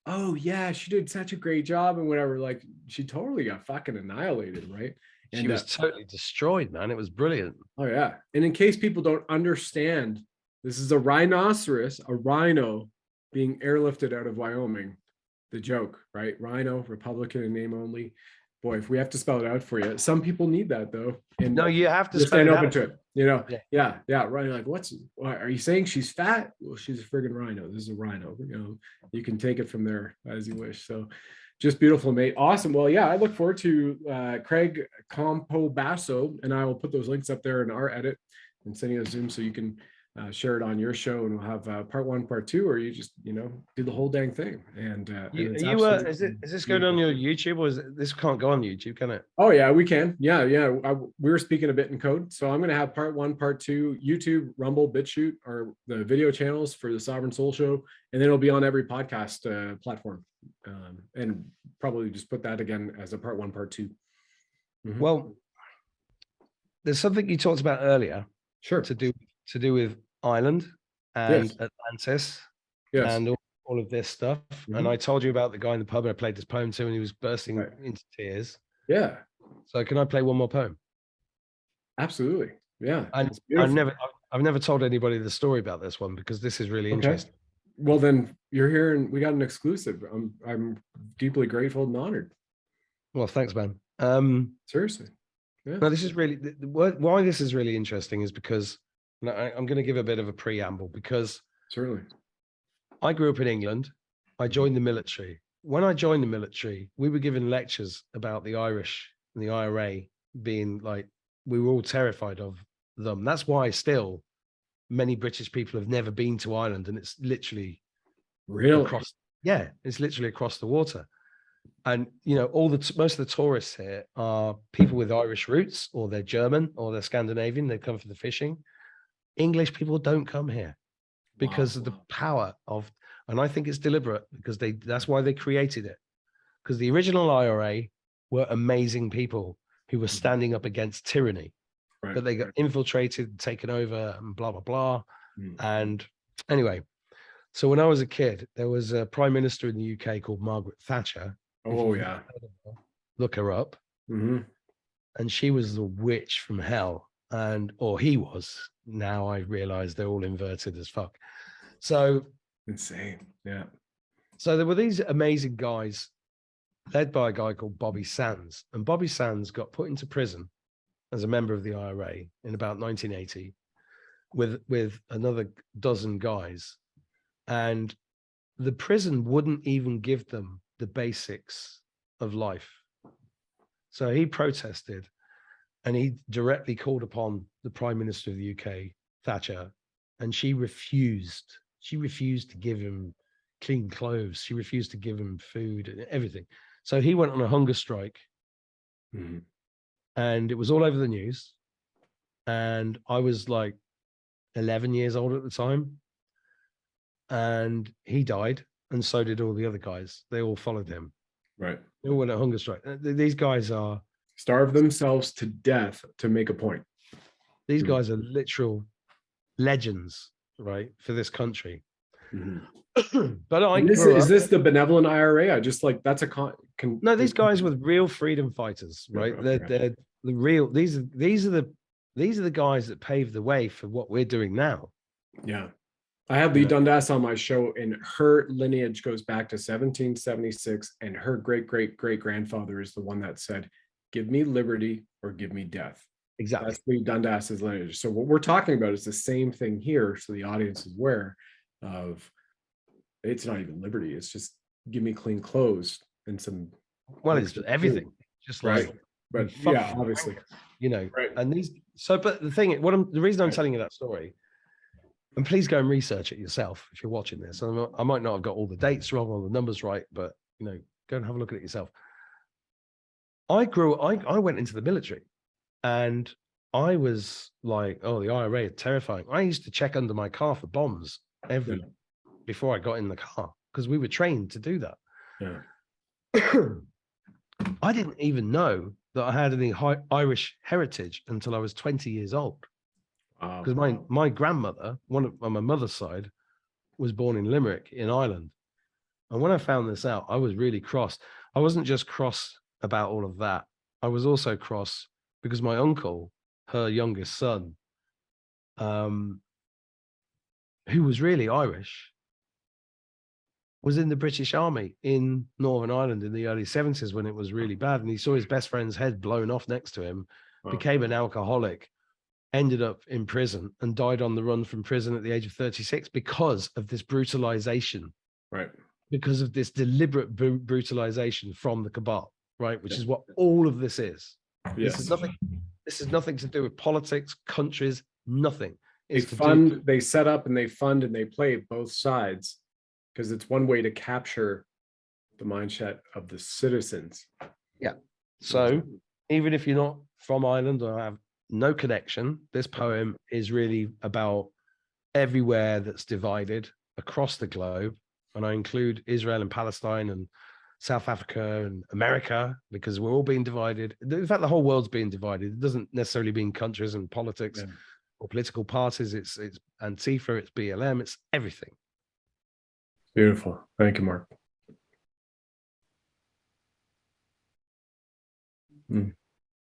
oh yeah, she did such a great job and whatever. Like, she totally got fucking annihilated, right? And she was totally destroyed, man. It was brilliant. Oh yeah. And in case people don't understand, this is a rhino being airlifted out of Wyoming. The joke, right? Rhino, Republican in name only. Boy, if we have to spell it out for you. Some people need that though. And no, you have to stand open to it. Yeah. Right. Like, are you saying she's fat? Well, she's a friggin' rhino. This is a rhino. You can take it from there as you wish. So just beautiful, mate. Awesome. Well, yeah, I look forward to Craig Campobasso, and I will put those links up there in our edit and send you a Zoom so you can share it on your show, and we'll have part 1, part 2, or you just do the whole dang thing. And is this going on your YouTube, or this can't go on YouTube, can it? Oh yeah, we can. Yeah. We were speaking a bit in code, so I'm going to have part 1, part 2, YouTube, Rumble, BitChute are the video channels for the Sovereign Soul Show, and then it'll be on every podcast platform, and probably just put that again as a part 1, part 2. Mm-hmm. Well, there's something you talked about earlier, sure, to do with Ireland and Atlantis and all of this stuff. Mm-hmm. And I told you about the guy in the pub I played this poem to, and he was bursting into tears. Yeah. So can I play one more poem? Absolutely. Yeah. I've never told anybody the story about this one, because this is really interesting. Well, then you're here and we got an exclusive. I'm deeply grateful and honored. Well, thanks, man. Seriously. Yeah. No, this is really why this is really interesting is because I'm going to give a bit of a preamble because Certainly. I grew up in England. I joined the military. When I joined the military, we were given lectures about the Irish and the IRA being like, we were all terrified of them. That's why still many British people have never been to Ireland, and it's literally Really? it's literally across the water. And you know, most of the tourists here are people with Irish roots, or they're German, or they're Scandinavian. They come for the fishing. English people don't come here because of the power of, and I think it's deliberate because that's why they created it. Because the original IRA were amazing people who were standing up against tyranny, but they got infiltrated, taken over, and blah, blah, blah. And anyway, so when I was a kid, there was a prime minister in the UK called Margaret Thatcher. Oh, yeah. Look her up. And she was the witch from hell. Or he was. Now I realize they're all inverted as fuck. So insane. Yeah. So there were these amazing guys led by a guy called Bobby Sands. And Bobby Sands got put into prison as a member of the IRA in about 1980 with another dozen guys. And the prison wouldn't even give them the basics of life. So he protested and he directly called upon the Prime Minister of the UK, Thatcher, and she refused. She refused to give him clean clothes. She refused to give him food and everything. So he went on a hunger strike. And it was all over the news. And I was like 11 years old at the time. And he died. And so did all the other guys. They all followed him. Right. They all went on a hunger strike. These guys are... starve themselves to death to make a point. These guys are literal legends, right, for this country. But is this the benevolent IRA? I just like, that's a no, these guys were real freedom fighters, right? They're the real, these are the guys that paved the way for what we're doing now. Yeah. I had Lee Dundas on my show, and her lineage goes back to 1776, and her great-great-great-grandfather is the one that said, give me liberty or give me death. Exactly. That's Lee Dundas's lineage. So what we're talking about is the same thing here, so the audience is aware of. It's not even liberty, it's just give me clean clothes and some, well, it's everything, just like, but yeah, obviously, you know, and these, so, but the thing, the reason I'm telling you that story, and please go and research it yourself if you're watching this. I might not have got all the dates wrong or the numbers right, but you know, go and have a look at it yourself. I went into the military and I was like, oh, the IRA are terrifying. I used to check under my car for bombs before I got in the car because we were trained to do that. Yeah. I didn't even know that I had any Irish heritage until I was 20 years old. Because my grandmother, on my mother's side, was born in Limerick in Ireland. And when I found this out, I was really cross. I wasn't just cross about all of that. I was also cross because my uncle, her youngest son, who was really Irish, was in the British Army in Northern Ireland in the early 70s when it was really bad. And he saw his best friend's head blown off next to him, became an alcoholic, ended up in prison and died on the run from prison at the age of 36 because of this brutalization. Right. Because of this deliberate brutalization from the cabal, right? Which is what all of this is. Yes. This is nothing to do with politics, countries, nothing. They set up and they fund and they play both sides because it's one way to capture the mindset of the citizens. Yeah. So even if you're not from Ireland or have no connection, this poem is really about everywhere that's divided across the globe. And I include Israel and Palestine and South Africa and America because we're all being divided. In fact, the whole world's being divided. It doesn't necessarily mean countries and politics or political parties. It's Antifa, it's BLM, it's everything. Beautiful. Thank you, Mark.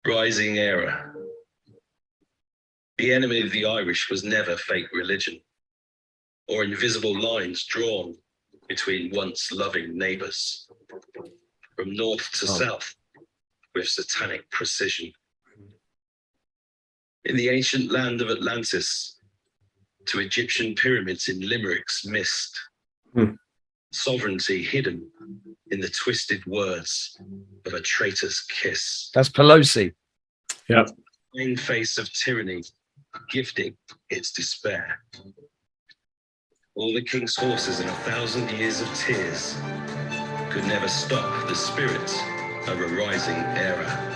Rising era. The enemy of the Irish was never fake religion or invisible lines drawn between once loving neighbors. From north to south with satanic precision, In the ancient land of Atlantis, to Egyptian pyramids in Limerick's mist, sovereignty hidden in the twisted words of a traitor's kiss. That's Pelosi. Yep. Plain face of tyranny, gifting its despair. All the king's horses and 1,000 years of tears could never stop the spirit of a rising era.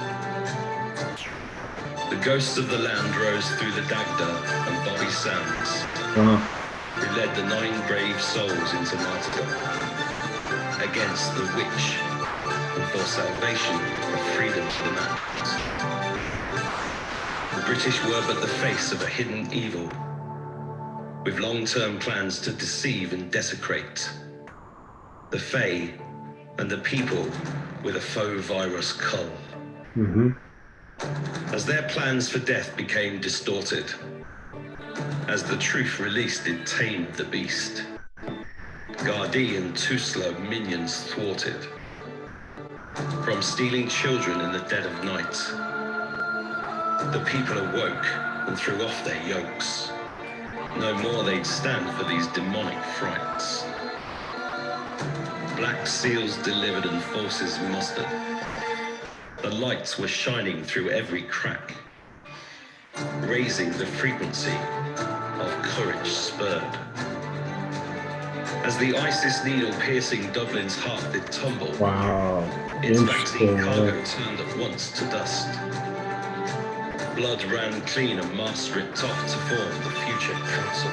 The ghosts of the land rose through the Dagda and Bobby Sands, who led the 9 brave souls into martyrdom against the witch and for salvation of freedom to the masses. The British were but the face of a hidden evil, with long-term plans to deceive and desecrate the Fae and the people with a faux virus cull. As their plans for death became distorted, as the truth released it tamed the beast, Gardaí and Tusla minions thwarted, from stealing children in the dead of night, the people awoke and threw off their yokes. No more they'd stand for these demonic frights. Black seals delivered and forces mustered. The lights were shining through every crack, raising the frequency of courage spurred. As the ISIS needle-piercing Dublin's heart did tumble, its vaccine cargo turned at once to dust. Blood ran clean and masks ripped off to form the future council.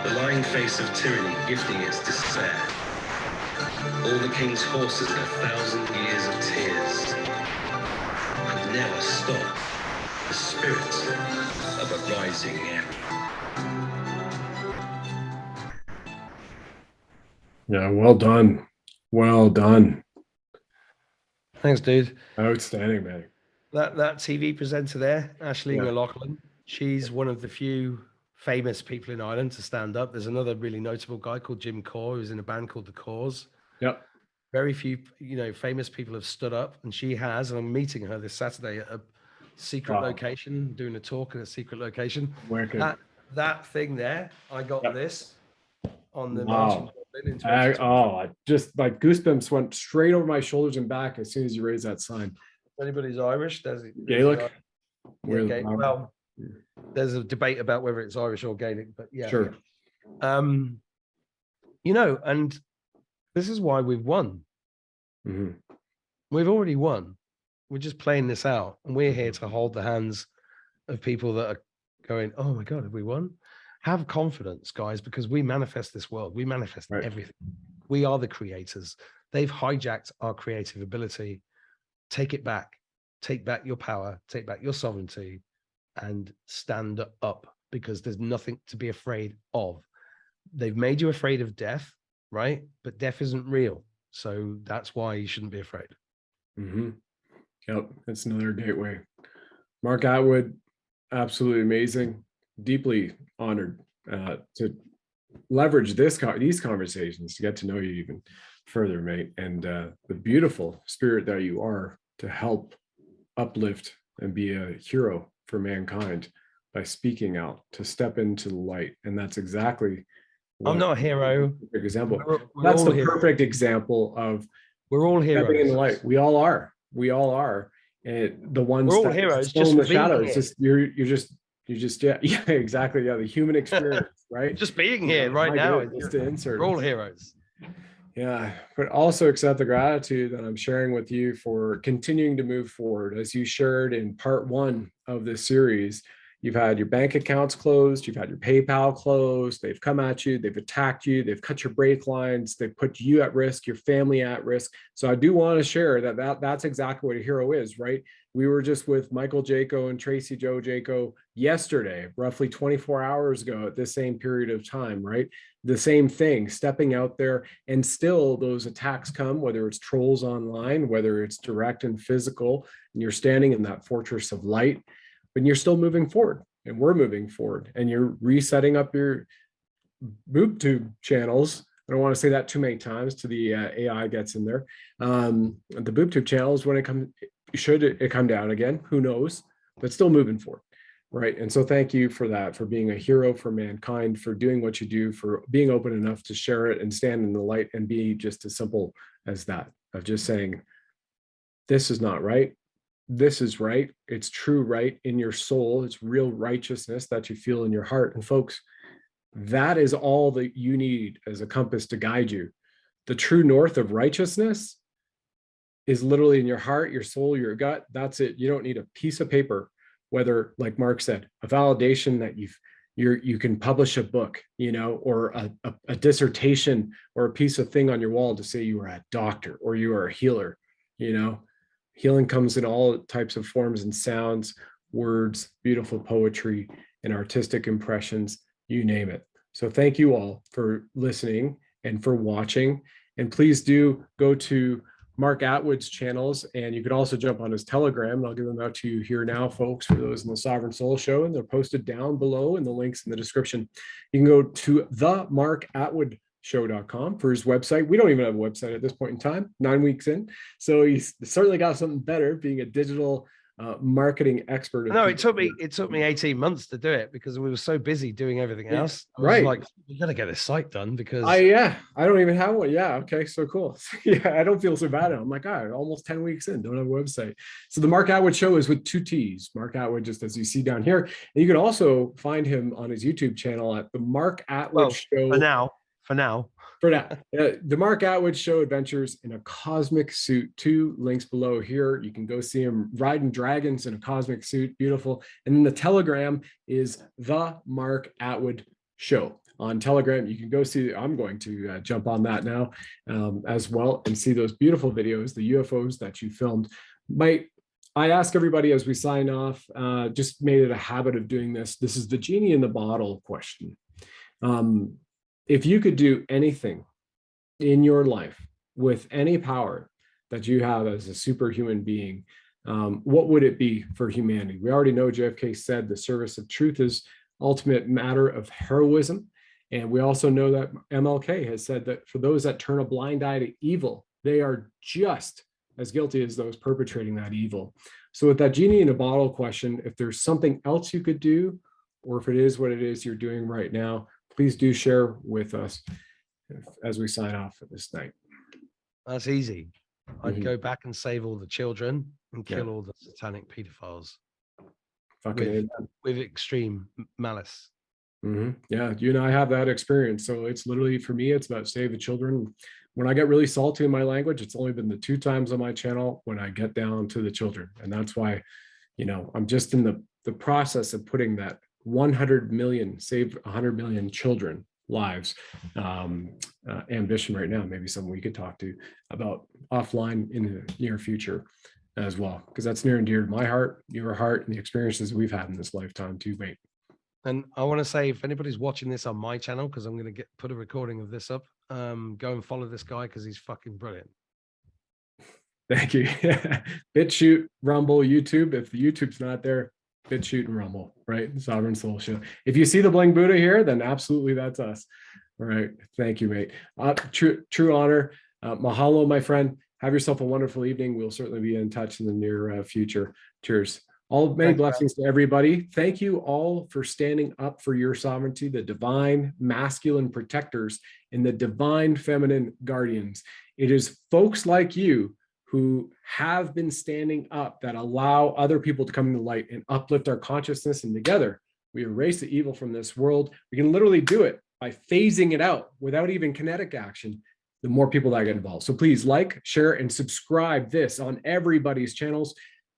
The lying face of tyranny gifting its despair. All the king's horses and 1,000 years of tears could never stop the spirit of a rising era. Yeah, well done. Well done. Thanks, dude. Outstanding, man. That TV presenter there, Ashley McLaughlin, she's one of the few famous people in Ireland to stand up. There's another really notable guy called Jim Core, who's in a band called The Cause. Yep. Very few, famous people have stood up, and she has. And I'm meeting her this Saturday at a secret location, doing a talk at a secret location. That thing there, I got this on the mountain. I just like goosebumps went straight over my shoulders and back as soon as you raised that sign. If anybody's Irish, there's Gaelic. Well, there's a debate about whether it's Irish or Gaelic, but yeah. Sure. And this is why we've won. We've already won. We're just playing this out, and we're here to hold the hands of people that are going, oh my God, have we won? Have confidence, guys, because we manifest this world. We manifest everything. We are the creators. They've hijacked our creative ability. Take it back. Take back your power. Take back your sovereignty and stand up, because there's nothing to be afraid of. They've made you afraid of death, right? But death isn't real. So that's why you shouldn't be afraid. Yep. It's another gateway. Mark Attwood, absolutely amazing. Deeply honored to leverage these conversations to get to know you even further, mate, and the beautiful spirit that you are to help uplift and be a hero for mankind by speaking out, to step into the light. And that's exactly I'm not a hero. Example. We're that's all the perfect example of we're all heroes. Stepping in the light. We all are. And the ones we're all that heroes. still in the shadows. Just you're just yeah exactly the human experience, right? Just being here right now. Just to insert. We're all heroes. Yeah, but also accept the gratitude that I'm sharing with you for continuing to move forward. As you shared in part 1 of this series, you've had your bank accounts closed, you've had your PayPal closed, they've come at you, they've attacked you, they've cut your brake lines, they've put you at risk, your family at risk. So I do want to share that's exactly what a hero is, right? We were just with Michael Jaco and Tracy Joe Jaco yesterday, roughly 24 hours ago at this same period of time, right? The same thing, stepping out there, and still those attacks come, whether it's trolls online, whether it's direct and physical, and you're standing in that fortress of light, but you're still moving forward, and we're moving forward, and you're resetting up your BoobTube channels. I don't want to say that too many times to the AI gets in there. The BoobTube channels, when it comes, should it come down again? Who knows? but still moving forward. Right. And so thank you for that, for being a hero for mankind, for doing what you do, for being open enough to share it and stand in the light and be just as simple as that, of just saying, this is not right. This is right. It's true right in your soul. It's real righteousness that you feel in your heart. And folks, that is all that you need as a compass to guide you. The true north of righteousness is literally in your heart, your soul, your gut. That's it. You don't need a piece of paper, whether, like Mark said, a validation that you can publish a book, or a dissertation or a piece of thing on your wall to say you are a doctor or you are a healer. Healing comes in all types of forms and sounds, words, beautiful poetry, and artistic impressions, you name it. So thank you all for listening and for watching. And please do go to Mark Attwood's channels, and you could also jump on his Telegram, and I'll give them out to you here now, folks, for those in the Sovereign Soul Show, and they're posted down below in the links in the description. You can go to themarkatwoodshow.com for his website. We don't even have a website at this point in time, 9 weeks in. So he's certainly got something better, being a digital marketing expert. No, it took me 18 months to do it because we were so busy doing everything else. I was right. like, we gotta get this site done because I don't even have one. Yeah. Okay. So cool. Yeah. I don't feel so bad. I'm like, almost 10 weeks in, don't have a website. So the Mark Attwood Show is with 2 T's, Mark Attwood, just as you see down here. And you can also find him on his YouTube channel at the Mark Attwood Show. For now. The Mark Attwood Show Adventures in a Cosmic Suit. 2 links below here. You can go see him riding dragons in a cosmic suit. Beautiful. And then the Telegram is the Mark Attwood Show. On Telegram, you can go see, I'm going to jump on that now as well and see those beautiful videos, the UFOs that you filmed. I ask everybody as we sign off, just made it a habit of doing this. This is the genie in the bottle question. If you could do anything in your life with any power that you have as a superhuman being, what would it be for humanity? We already know JFK said the service of truth is ultimate matter of heroism. And we also know that MLK has said that for those that turn a blind eye to evil, they are just as guilty as those perpetrating that evil. So with that genie in a bottle question, if there's something else you could do, or if it is what it is you're doing right now, please do share with us as we sign off for this night. That's easy. I'd go back and save all the children and kill all the satanic pedophiles. With extreme malice. Yeah, you and I have that experience. So it's literally, for me, it's about save the children. When I get really salty in my language, it's only been the 2 times on my channel when I get down to the children. And that's why, I'm just in the process of putting that 100 million, save 100 million children lives ambition right now. Maybe something we could talk to about offline in the near future as well, because that's near and dear to my heart, your heart, and the experiences we've had in this lifetime too, mate. And I want to say, if anybody's watching this on my channel, because I'm going to put a recording of this up, go and follow this guy because he's fucking brilliant. Thank you. BitChute, Rumble, YouTube. If the YouTube's not there, BitChute and Rumble, right? Sovereign Soul Show. If you see the Bling'd Buddha here, then absolutely that's us. All right. Thank you, mate. True honor. Mahalo, my friend. Have yourself a wonderful evening. We'll certainly be in touch in the near future. Cheers. Many blessings to everybody. Thank you all for standing up for your sovereignty, the divine masculine protectors and the divine feminine guardians. It is folks like you who have been standing up that allow other people to come into light and uplift our consciousness, and together we erase the evil from this world. We can literally do it by phasing it out without even kinetic action, the more people that get involved. So please like, share, and subscribe this on everybody's channels.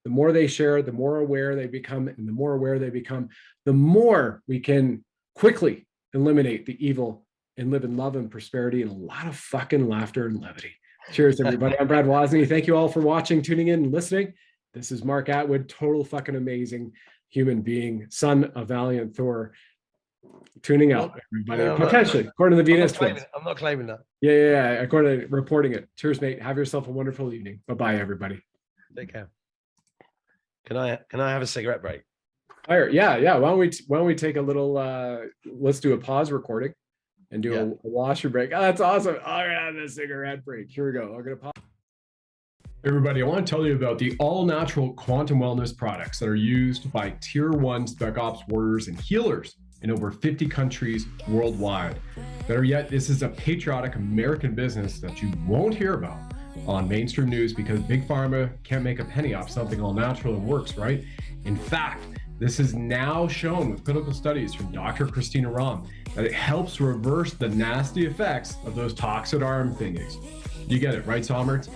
The more they share, the more aware they become, and the more aware they become, the more we can quickly eliminate the evil and live in love and prosperity and a lot of fucking laughter and levity. Cheers, everybody. I'm Brad Wozni. Thank you all for watching, tuning in, and listening. This is Mark Attwood, total fucking amazing human being, son of Valiant Thor. Tuning out, everybody. No, potentially, according to the Venus twins. I'm not claiming that. Yeah. According to reporting it. Cheers, mate. Have yourself a wonderful evening. Bye-bye, everybody. Take care. Can I have a cigarette break? Fire. Yeah. Why don't we take a little? Let's do a pause recording and do a washer break. Oh, that's awesome. All right, a cigarette break. Here we go. I'm gonna pause. Everybody, I want to tell you about the all-natural quantum wellness products that are used by Tier 1 SpecOps warriors and healers in over 50 countries worldwide. Better yet, this is a patriotic American business that you won't hear about on mainstream news because Big Pharma can't make a penny off something all-natural and works, right? In fact, this is now shown with clinical studies from Dr. Christina Rahm that it helps reverse the nasty effects of those toxic arm thingies. You get it, right, Somers?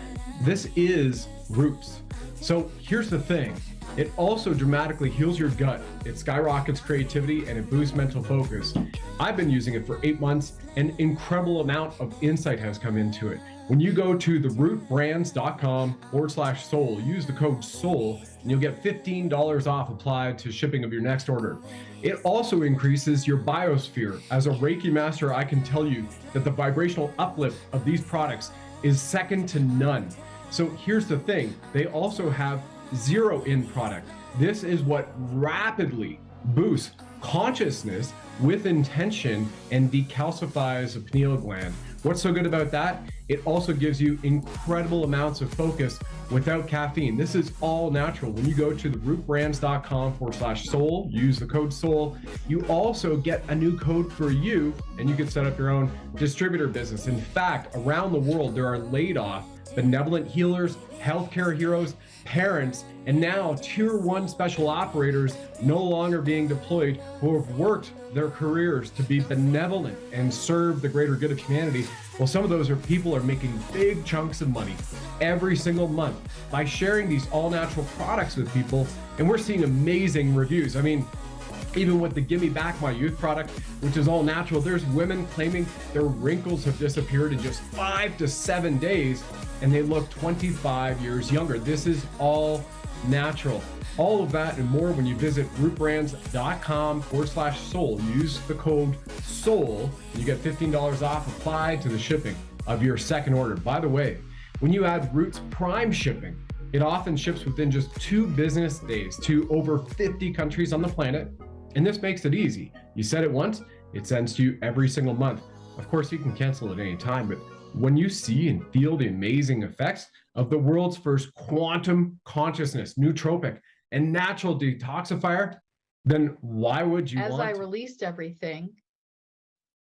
This is roots. So here's the thing. It also dramatically heals your gut. It skyrockets creativity and it boosts mental focus. I've been using it for 8 months. An incredible amount of insight has come into it. When you go to therootbrands.com/soul, use the code SOUL, and you'll get $15 off applied to shipping of your next order. It also increases your biosphere. As a Reiki master, I can tell you that the vibrational uplift of these products is second to none. So here's the thing, they also have zero in product. This is what rapidly boosts consciousness with intention and decalcifies the pineal gland. What's so good about that? It also gives you incredible amounts of focus without caffeine. This is all natural. When you go to therootbrands.com/soul, use the code SOUL, you also get a new code for you and you can set up your own distributor business. In fact, around the world, there are laid off benevolent healers, healthcare heroes, parents, and now Tier 1 special operators no longer being deployed who have worked their careers to be benevolent and serve the greater good of humanity. Well, some of those people are making big chunks of money every single month by sharing these all-natural products with people, and we're seeing amazing reviews. I mean, even with the Gimme Back My Youth product, which is all natural, there's women claiming their wrinkles have disappeared in just 5 to 7 days, and they look 25 years younger. This is all natural. All of that and more when you visit rootbrands.com/soul. Use the code SOUL, and you get $15 off applied to the shipping of your second order. By the way, when you add Roots Prime shipping, it often ships within just 2 business days to over 50 countries on the planet. And this makes it easy. You set it once, it sends to you every single month. Of course, you can cancel at any time, but when you see and feel the amazing effects of the world's first quantum consciousness, nootropic, and natural detoxifier, then why would you As want I to? released everything,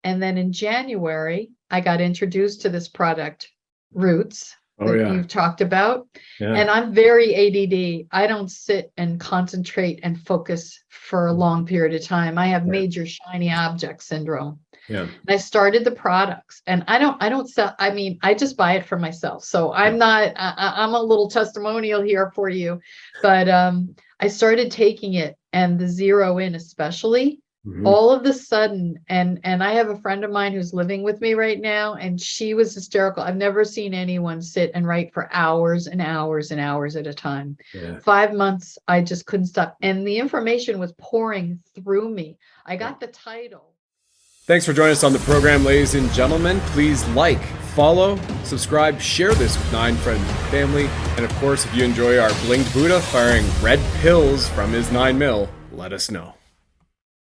and then in January, I got introduced to this product, Roots, Oh, that yeah. you've talked about. Yeah. And I'm very ADD. I don't sit and concentrate and focus for a long period of time. I have major shiny object syndrome. Yeah. And I started the products, and I don't sell. I mean, I just buy it for myself. So I'm not. I'm a little testimonial here for you, but I started taking it, and the zero in especially. Mhm. All of the sudden, and I have a friend of mine who's living with me right now, and she was hysterical. I've never seen anyone sit and write for hours and hours and hours at a time. Yeah. 5 months, I just couldn't stop, and the information was pouring through me. I got the title. Thanks for joining us on the program, ladies and gentlemen. Please like, follow, subscribe, share this with 9 friends and family. And of course, if you enjoy our Bling'd Buddha firing red pills from his 9mm, let us know.